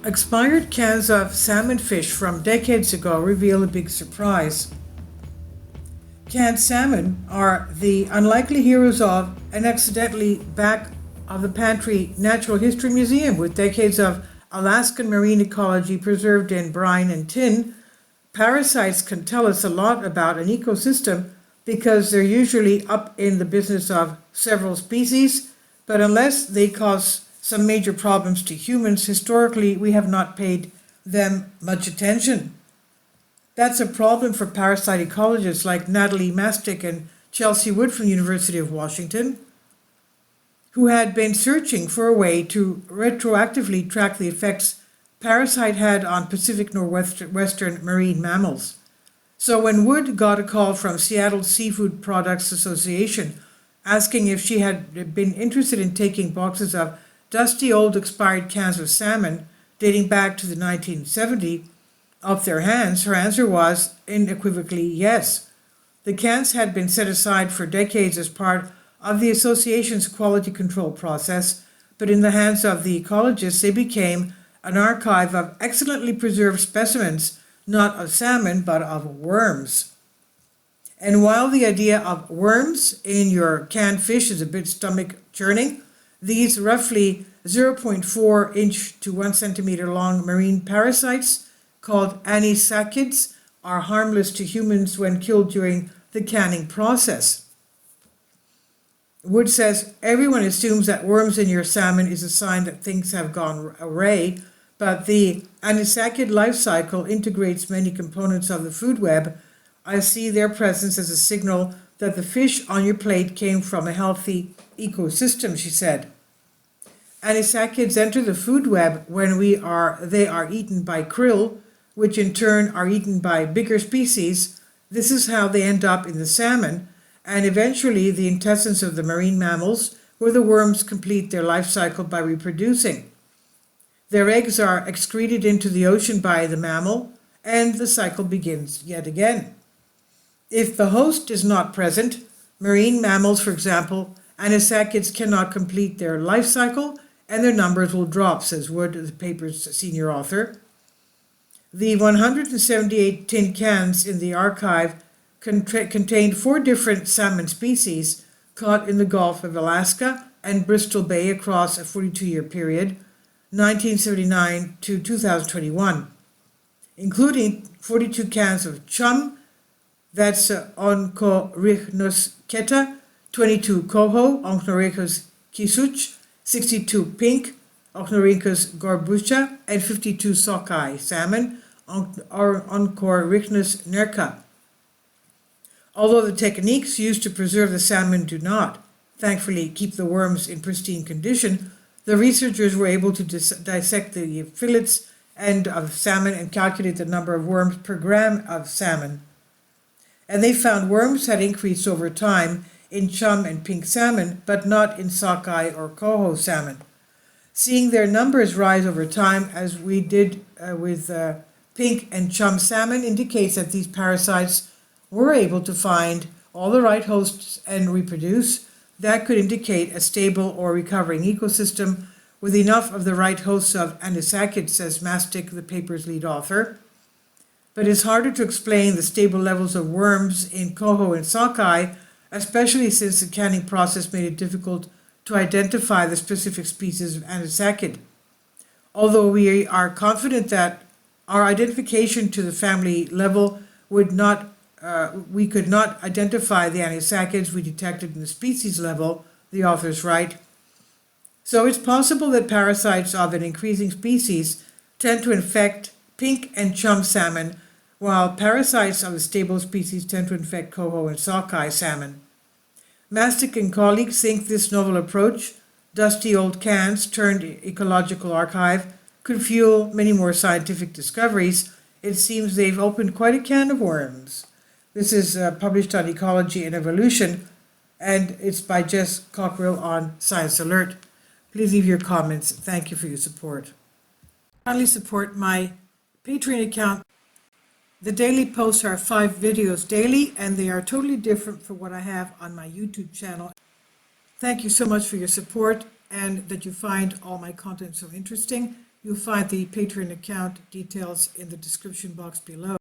Expired cans of salmon fish from decades ago reveal a big surprise. Canned salmon are the unlikely heroes of and accidentally back of the Pantry Natural History Museum. With decades of Alaskan marine ecology preserved in brine and tin, parasites can tell us a lot about an ecosystem because they're usually up in the business of several species, but unless they cause some major problems to humans, historically we have not paid them much attention. That's a problem for parasite ecologists like Natalie Mastick and Chelsea Wood from the University of Washington, who had been searching for a way to retroactively track the effects parasite had on Pacific Northwestern marine mammals. So when Wood got a call from Seattle Seafood Products Association asking if she had been interested in taking boxes of dusty old expired cans of salmon dating back to the 1970s off their hands, her answer was unequivocally yes. The cans had been set aside for decades as part of the association's quality control process, but in the hands of the ecologists they became an archive of excellently preserved specimens, not of salmon but of worms. And while the idea of worms in your canned fish is a bit stomach churning, these roughly 0.4 inch to 1 centimeter long marine parasites called anisakkids are harmless to humans when killed during the canning process. Wood says everyone assumes that worms in your salmon is a sign that things have gone awry, but the anisakkid life cycle integrates many components of the food web. I see their presence as a signal that the fish on your plate came from a healthy ecosystem, she said. Anisakkids enter the food web when they are eaten by krill, which in turn are eaten by bigger species. This is how they end up in the salmon, and eventually the intestines of the marine mammals, where the worms complete their life cycle by reproducing. Their eggs are excreted into the ocean by the mammal, and the cycle begins yet again. If the host is not present, marine mammals, for example, anisakkids cannot complete their life cycle and their numbers will drop, says Wood, the paper's senior author. The 178 tin cans in the archive contained 4 different salmon species caught in the Gulf of Alaska and Bristol Bay across a 42-year period, 1979 to 2021, including 42 cans of chum, that's Oncorhynchus keta, 22 coho, Oncorhynchus kisuch, 62 pink, Oncorhynchus gorbucha, and 52 sockeye salmon, Oncorhynchus nerca. Although the techniques used to preserve the salmon do not, thankfully, keep the worms in pristine condition, the researchers were able to dissect the fillets of salmon and calculate the number of worms per gram of salmon. And they found worms had increased over time in chum and pink salmon, but not in sockeye or coho salmon. Seeing their numbers rise over time, as we did with pink and chum salmon, indicates that these parasites were able to find all the right hosts and reproduce. That could indicate a stable or recovering ecosystem with enough of the right hosts of anisakkids, says Mastick, the paper's lead author. But it's harder to explain the stable levels of worms in coho and sockeye, especially since the canning process made it difficult to identify the specific species of anisakkid. Although we are confident that our identification to the family level we could not identify the anisakkids we detected in the species level, the authors write. So it's possible that parasites of an increasing species tend to infect pink and chum salmon, while parasites of a stable species tend to infect coho and sockeye salmon. Mastick and colleagues think this novel approach, dusty old cans turned ecological archive, could fuel many more scientific discoveries. It seems they've opened quite a can of worms. This is published on Ecology and Evolution, and it's by Jess Cockerill on Science Alert. Please leave your comments. Thank you for your support. Kindly support my Patreon account. The daily posts are 5 videos daily, and they are totally different from what I have on my YouTube channel. Thank you so much for your support and that you find all my content so interesting. You'll find the Patreon account details in the description box below.